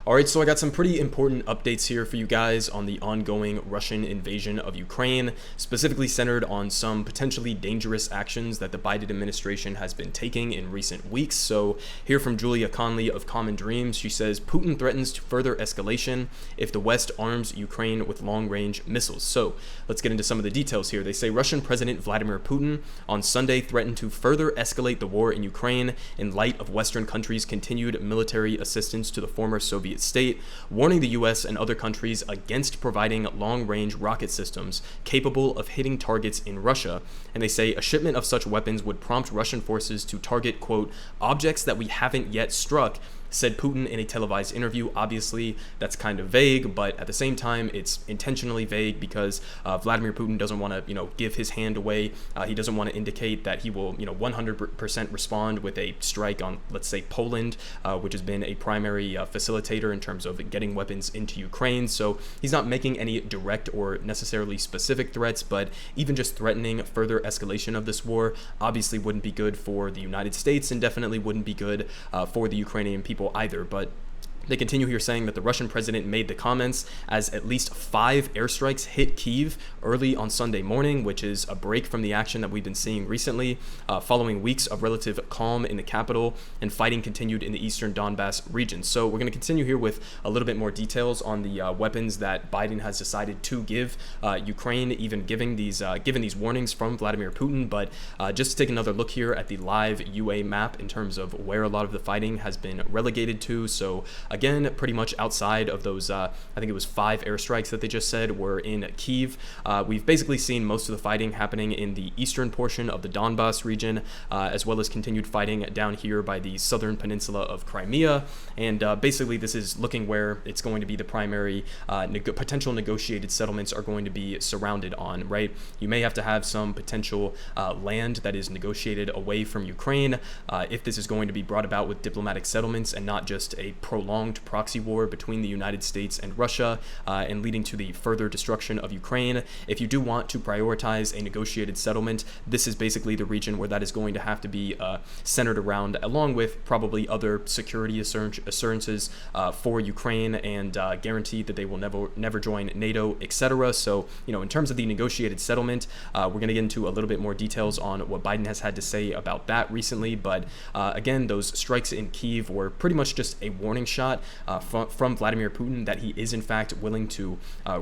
All right, so I got some pretty important updates here for you guys on the ongoing Russian invasion of Ukraine, specifically centered on some potentially dangerous actions that the Biden administration has been taking in recent weeks. So here from Julia Conley of Common Dreams, she says, Putin threatens to further escalation if the West arms Ukraine with long-range missiles. So let's get into some of the details here. They say Russian President Vladimir Putin on Sunday threatened to further escalate the war in Ukraine in light of Western countries' continued military assistance to the former Soviet state, warning the U.S. and other countries against providing long-range rocket systems capable of hitting targets in Russia. And they say a shipment of such weapons would prompt Russian forces to target, quote, objects that we haven't yet struck, said Putin in a televised interview. Obviously, that's kind of vague, but at the same time, it's intentionally vague because Vladimir Putin doesn't want to, give his hand away. He doesn't want to indicate that he will, 100% respond with a strike on, let's say, Poland, which has been a primary facilitator in terms of getting weapons into Ukraine. So he's not making any direct or necessarily specific threats, but even just threatening further escalation of this war obviously wouldn't be good for the United States and definitely wouldn't be good for the Ukrainian people either. But they continue here saying that the Russian president made the comments as at least 5 airstrikes hit Kyiv early on Sunday morning, which is a break from the action that we've been seeing recently, following weeks of relative calm in the capital and fighting continued in the eastern Donbass region. So we're going to continue here with a little bit more details on the weapons that Biden has decided to give Ukraine, even given these warnings from Vladimir Putin. But just to take another look here at the live UA map in terms of where a lot of the fighting has been relegated to. So again, pretty much outside of those, I think it was 5 airstrikes that they just said were in Kyiv. We've basically seen most of the fighting happening in the eastern portion of the Donbass region, as well as continued fighting down here by the southern peninsula of Crimea. And basically, this is looking where it's going to be the primary potential negotiated settlements are going to be surrounded on, right? You may have to have some potential land that is negotiated away from Ukraine if this is going to be brought about with diplomatic settlements and not just a prolonged proxy war between the United States and Russia and leading to the further destruction of Ukraine. If you do want to prioritize a negotiated settlement, this is basically the region where that is going to have to be centered around, along with probably other security assurances for Ukraine and guarantee that they will never join NATO, etc. So, in terms of the negotiated settlement, we're going to get into a little bit more details on what Biden has had to say about that recently. But again, those strikes in Kyiv were pretty much just a warning shot from Vladimir Putin that he is in fact willing to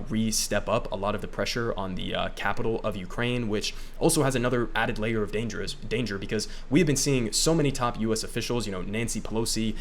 re-step up a lot of the pressure on the capital of Ukraine, which also has another added layer of danger because we have been seeing so many top U.S. officials, Nancy Pelosi,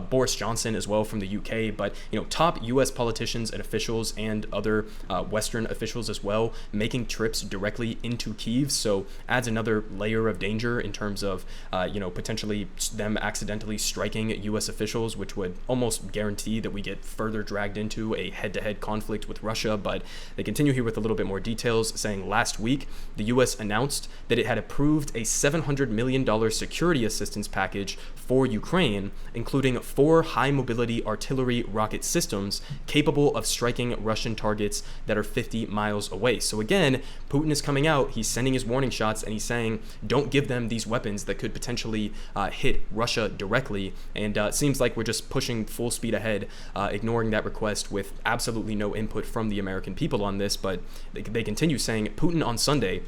Boris Johnson as well from the UK, but top U.S. politicians and officials and other Western officials as well making trips directly into Kyiv. So adds another layer of danger in terms of potentially them accidentally striking U.S. officials, which would almost guarantee that we get further dragged into a head-to-head conflict with Russia. But they continue here with a little bit more details, saying last week the U.S. announced that it had approved a $700 million security assistance package for Ukraine, including 4 high-mobility artillery rocket systems capable of striking Russian targets that are 50 miles away. So again, Putin is coming out, he's sending his warning shots, and he's saying, don't give them these weapons that could potentially hit Russia directly. And it seems like we're just pushing full speed ahead, ignoring that request with absolutely no input from the American people on this. But they continue saying, Putin on Sunday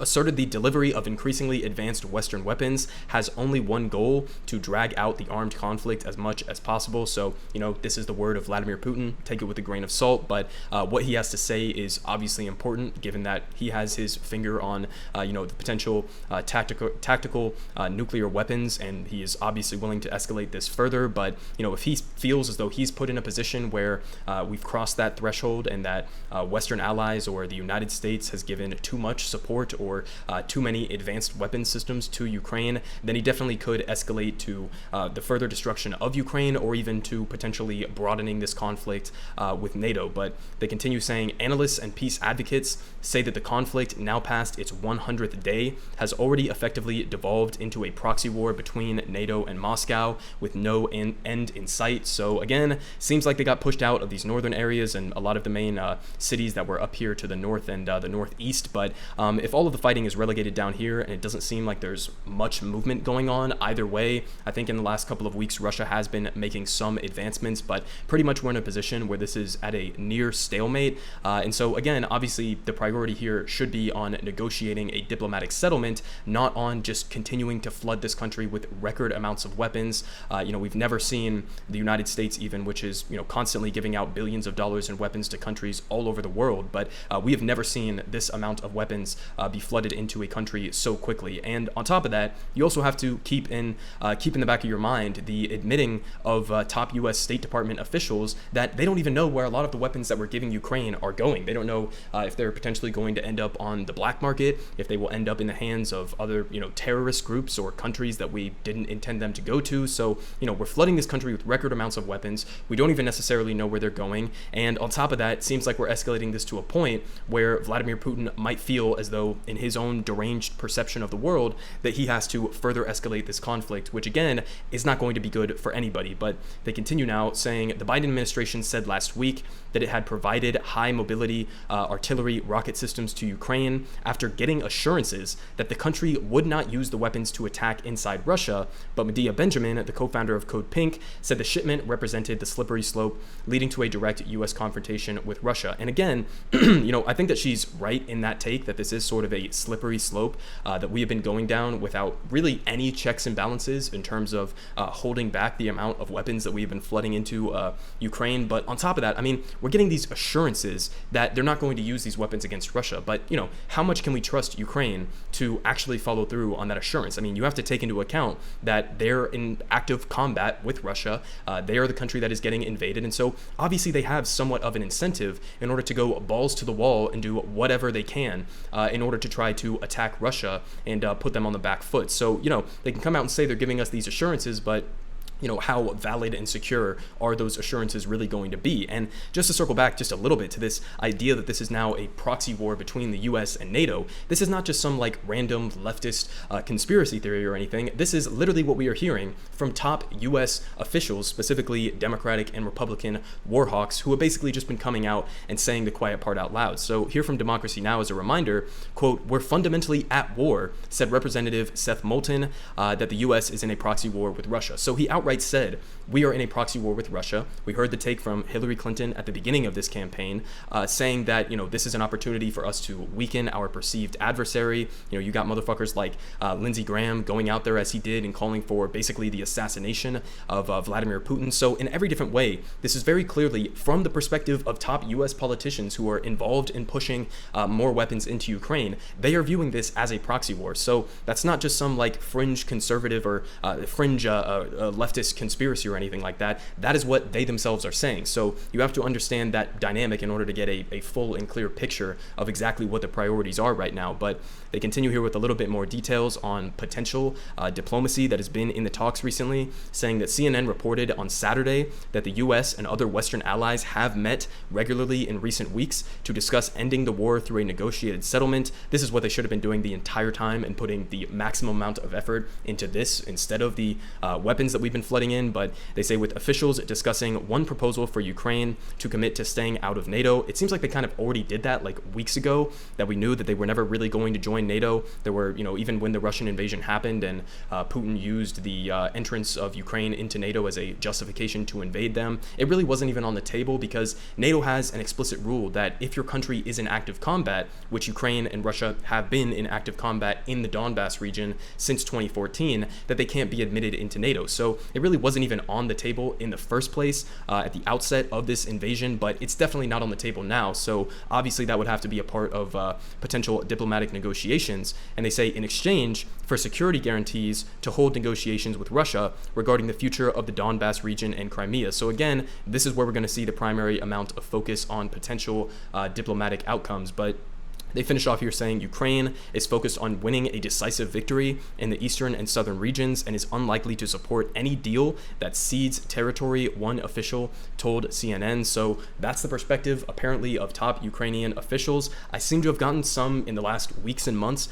asserted the delivery of increasingly advanced Western weapons has only one goal: to drag out the armed conflict as much as possible. So, this is the word of Vladimir Putin. Take it with a grain of salt, but what he has to say is obviously important, given that he has his finger on, the potential tactical nuclear weapons, and he is obviously willing to escalate this further. But, if he feels as though he's put in a position where we've crossed that threshold and that Western allies or the United States has given too much support or too many advanced weapon systems to Ukraine, then he definitely could escalate to the further destruction of Ukraine or even to potentially broadening this conflict with NATO. But they continue saying analysts and peace advocates say that the conflict, now past its 100th day, has already effectively devolved into a proxy war between NATO and Moscow with no end in sight. So again, seems like they got pushed out of these northern areas and a lot of the main cities that were up here to the north and the northeast. But if all of the fighting is relegated down here, and it doesn't seem like there's much movement going on either way. I think in the last couple of weeks, Russia has been making some advancements, but pretty much we're in a position where this is at a near stalemate. And so again, obviously the priority here should be on negotiating a diplomatic settlement, not on just continuing to flood this country with record amounts of weapons. We've never seen the United States even, which is, constantly giving out billions of dollars in weapons to countries all over the world, but we have never seen this amount of weapons be flooded into a country so quickly. And on top of that, you also have to keep in the back of your mind the admitting of top U.S. State Department officials that they don't even know where a lot of the weapons that we're giving Ukraine are going. They don't know if they're potentially going to end up on the black market, if they will end up in the hands of other, terrorist groups or countries that we didn't intend them to go to. So, we're flooding this country with record amounts of weapons. We don't even necessarily know where they're going. And on top of that, it seems like we're escalating this to a point where Vladimir Putin might feel as though, in his own deranged perception of the world, that he has to further escalate this conflict, which again is not going to be good for anybody. But they continue now saying the Biden administration said last week that it had provided high mobility artillery rocket systems to Ukraine after getting assurances that the country would not use the weapons to attack inside Russia. But Medea Benjamin, the co-founder of Code Pink, said the shipment represented the slippery slope leading to a direct U.S. confrontation with Russia. And again, I think that she's right in that take, that this is sort of a slippery slope that we have been going down without really any checks and balances in terms of holding back the amount of weapons that we have been flooding into Ukraine. But on top of that, we're getting these assurances that they're not going to use these weapons against Russia. But, how much can we trust Ukraine to actually follow through on that assurance? You have to take into account that they're in active combat with Russia. They are the country that is getting invaded. And so obviously they have somewhat of an incentive in order to go balls to the wall and do whatever they can in order to try to attack Russia and put them on the back foot. So, they can come out and say they're giving us these assurances, but how valid and secure are those assurances really going to be? And just to circle back just a little bit to this idea that this is now a proxy war between the US and NATO, this is not just some random leftist conspiracy theory or anything. This is literally what we are hearing from top US officials, specifically Democratic and Republican war hawks, who have basically just been coming out and saying the quiet part out loud. So here from Democracy Now! As a reminder, quote, "We're fundamentally at war," said Representative Seth Moulton, that the US is in a proxy war with Russia. So he outright said, we are in a proxy war with Russia. We heard the take from Hillary Clinton at the beginning of this campaign, saying that, this is an opportunity for us to weaken our perceived adversary. You got motherfuckers like Lindsey Graham going out there as he did and calling for basically the assassination of Vladimir Putin. So in every different way, this is very clearly from the perspective of top U.S. politicians who are involved in pushing more weapons into Ukraine. They are viewing this as a proxy war. So that's not just some fringe conservative or fringe leftist conspiracy or anything like that. That is what they themselves are saying. So you have to understand that dynamic in order to get a full and clear picture of exactly what the priorities are right now. But they continue here with a little bit more details on potential diplomacy that has been in the talks recently, saying that CNN reported on Saturday that the US and other Western allies have met regularly in recent weeks to discuss ending the war through a negotiated settlement. This is what they should have been doing the entire time and putting the maximum amount of effort into this instead of the weapons that we've been flooding in. But they say with officials discussing one proposal for Ukraine to commit to staying out of NATO. It seems like they kind of already did that weeks ago, that we knew that they were never really going to join NATO. There were, even when the Russian invasion happened and Putin used the entrance of Ukraine into NATO as a justification to invade them, it really wasn't even on the table, because NATO has an explicit rule that if your country is in active combat, which Ukraine and Russia have been in active combat in the Donbass region since 2014, that they can't be admitted into NATO. So it really wasn't even on the table in the first place at the outset of this invasion, but it's definitely not on the table now. So obviously that would have to be a part of potential diplomatic negotiations. And they say in exchange for security guarantees to hold negotiations with Russia regarding the future of the Donbass region and Crimea. So again, this is where we're going to see the primary amount of focus on potential diplomatic outcomes. But they finish off here saying Ukraine is focused on winning a decisive victory in the eastern and southern regions and is unlikely to support any deal that cedes territory, one official told CNN. So that's the perspective, apparently, of top Ukrainian officials. I seem to have gotten some in the last weeks and months,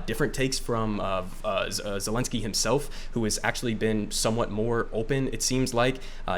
different takes from Zelensky himself, who has actually been somewhat more open, it seems like,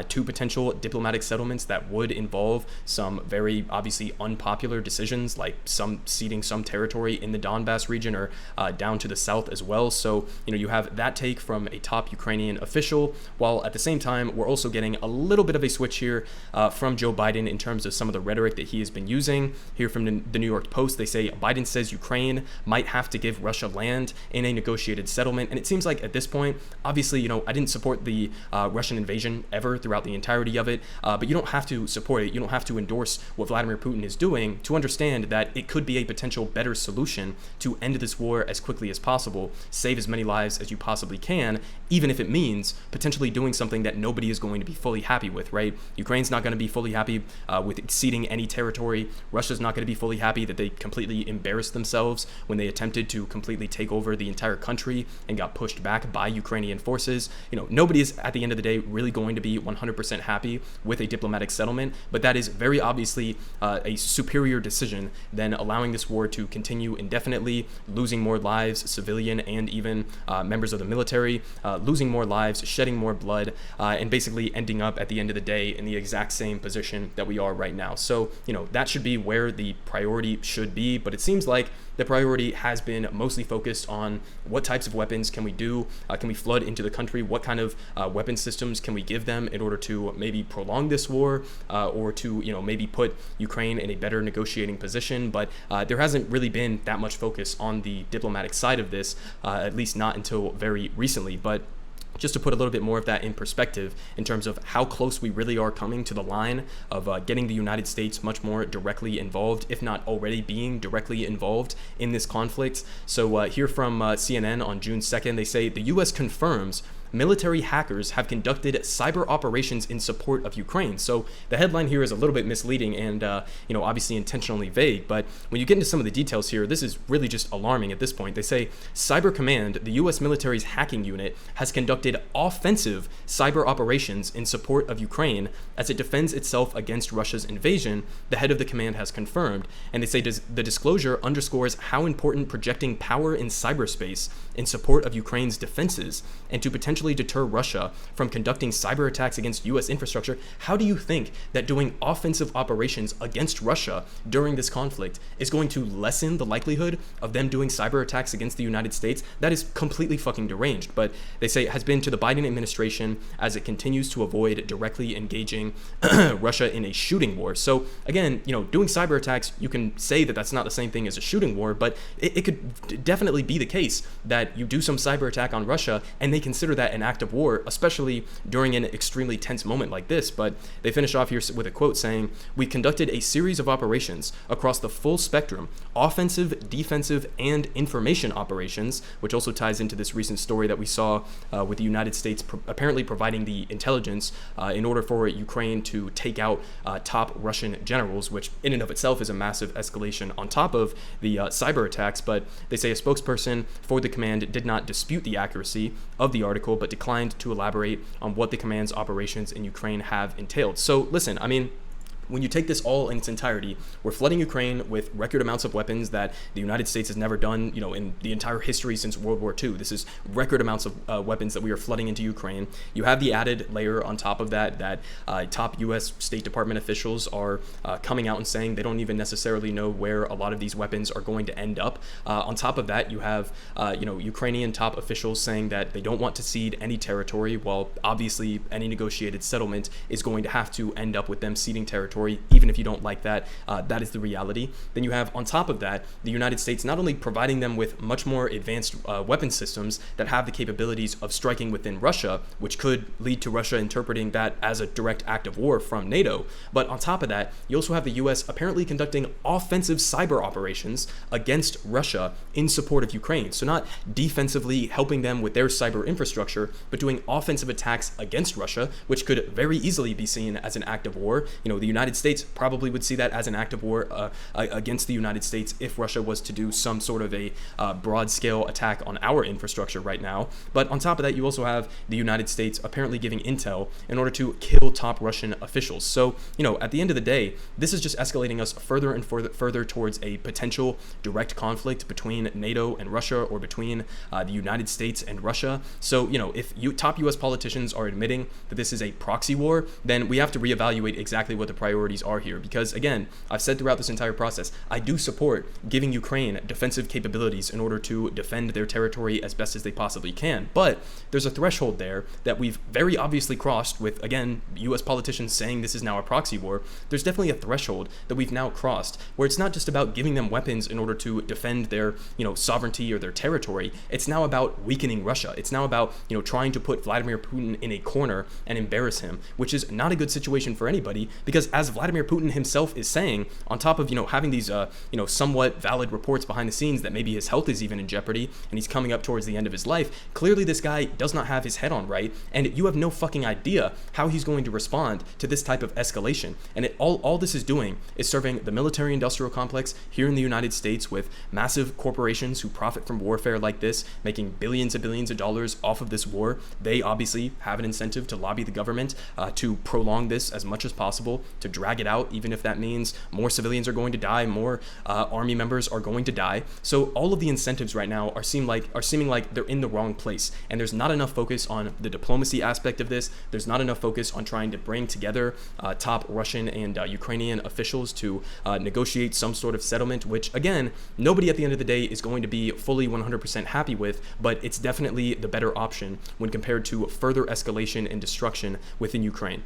to potential diplomatic settlements that would involve some very obviously unpopular decisions, like some ceding ceding some territory in the Donbass region or down to the south as well. So, you have that take from a top Ukrainian official, while at the same time, we're also getting a little bit of a switch here from Joe Biden in terms of some of the rhetoric that he has been using. Here from the New York Post, they say Biden says Ukraine might have to give Russia land in a negotiated settlement. And it seems like at this point, obviously, I didn't support the Russian invasion ever throughout the entirety of it, but you don't have to support it. You don't have to endorse what Vladimir Putin is doing to understand that it could be a potential better solution to end this war as quickly as possible, save as many lives as you possibly can, even if it means potentially doing something that nobody is going to be fully happy with, right? Ukraine's not going to be fully happy with ceding any territory. Russia's not going to be fully happy that they completely embarrassed themselves when they attempted to completely take over the entire country and got pushed back by Ukrainian forces. Nobody is at the end of the day really going to be 100% happy with a diplomatic settlement, but that is very obviously a superior decision than allowing this war to continue indefinitely, losing more lives, civilian and even members of the military, losing more lives, shedding more blood, and basically ending up at the end of the day in the exact same position that we are right now. So, that should be where the priority should be, but it seems like the priority has been mostly focused on what types of weapons can we do, can we flood into the country, what kind of weapon systems can we give them in order to maybe prolong this war, or to maybe put Ukraine in a better negotiating position. But there hasn't really been that much focus on the diplomatic side of this, at least not until very recently. But just to put a little bit more of that in perspective in terms of how close we really are coming to the line of getting the United States much more directly involved, if not already being directly involved in this conflict. So here from CNN on June 2nd, they say the U.S. confirms military hackers have conducted cyber operations in support of Ukraine. So the headline here is a little bit misleading and, obviously intentionally vague. But when you get into some of the details here, this is really just alarming at this point. They say Cyber Command, the U.S. military's hacking unit, has conducted offensive cyber operations in support of Ukraine as it defends itself against Russia's invasion, the head of the command has confirmed. And they say the disclosure underscores how important projecting power in cyberspace in support of Ukraine's defenses and to potentially deter Russia from conducting cyber attacks against U.S. infrastructure. How do you think that doing offensive operations against Russia during this conflict is going to lessen the likelihood of them doing cyber attacks against the United States? That is completely fucking deranged. But they say it has been to the Biden administration as it continues to avoid directly engaging Russia in a shooting war. So again, doing cyber attacks, you can say that that's not the same thing as a shooting war, but it could definitely be the case that you do some cyber attack on Russia and they consider that an act of war, especially during an extremely tense moment like this. But they finish off here with a quote saying, "We conducted a series of operations across the full spectrum, offensive, defensive, and information operations," which also ties into this recent story that we saw with the United States apparently providing the intelligence in order for Ukraine to take out top Russian generals, which in and of itself is a massive escalation on top of the cyber attacks. But they say a spokesperson for the command did not dispute the accuracy of the article, but declined to elaborate on what the command's operations in Ukraine have entailed. So listen, when you take this all in its entirety, we're flooding Ukraine with record amounts of weapons that the United States has never done, in the entire history since World War II. This is record amounts of weapons that we are flooding into Ukraine. You have the added layer on top of that top U.S. State Department officials are coming out and saying they don't even necessarily know where a lot of these weapons are going to end up. On top of that, you have, Ukrainian top officials saying that they don't want to cede any territory, while obviously any negotiated settlement is going to have to end up with them ceding territory. Even if you don't like that, that is the reality. Then you have, on top of that, the United States not only providing them with much more advanced weapon systems that have the capabilities of striking within Russia, which could lead to Russia interpreting that as a direct act of war from NATO, but on top of that, you also have the U.S. apparently conducting offensive cyber operations against Russia in support of Ukraine. So not defensively helping them with their cyber infrastructure, but doing offensive attacks against Russia, which could very easily be seen as an act of war. The United States probably would see that as an act of war against the United States if Russia was to do some sort of a broad-scale attack on our infrastructure right now. But on top of that, you also have the United States apparently giving intel in order to kill top Russian officials. So, at the end of the day, this is just escalating us further and further towards a potential direct conflict between NATO and Russia, or between the United States and Russia. So, if top U.S. politicians are admitting that this is a proxy war, then we have to reevaluate exactly what the priority priorities are here. Because again, I've said throughout this entire process, I do support giving Ukraine defensive capabilities in order to defend their territory as best as they possibly can. But there's a threshold there that we've very obviously crossed with, again, US politicians saying this is now a proxy war. There's definitely a threshold that we've now crossed where it's not just about giving them weapons in order to defend their, sovereignty or their territory. It's now about weakening Russia. It's now about, trying to put Vladimir Putin in a corner and embarrass him, which is not a good situation for anybody, because as Vladimir Putin himself is saying, on top of, having these, somewhat valid reports behind the scenes that maybe his health is even in jeopardy and he's coming up towards the end of his life, clearly this guy does not have his head on right, and you have no fucking idea how he's going to respond to this type of escalation. And all this is doing is serving the military-industrial complex here in the United States, with massive corporations who profit from warfare like this, making billions and billions of dollars off of this war. They obviously have an incentive to lobby the government to prolong this as much as possible, to drag it out, even if that means more civilians are going to die, more army members are going to die. So all of the incentives right now are seeming like they're in the wrong place, and there's not enough focus on the diplomacy aspect of this. There's not enough focus on trying to bring together top Russian and Ukrainian officials to negotiate some sort of settlement, which again, nobody at the end of the day is going to be fully 100% happy with, but it's definitely the better option when compared to further escalation and destruction within Ukraine.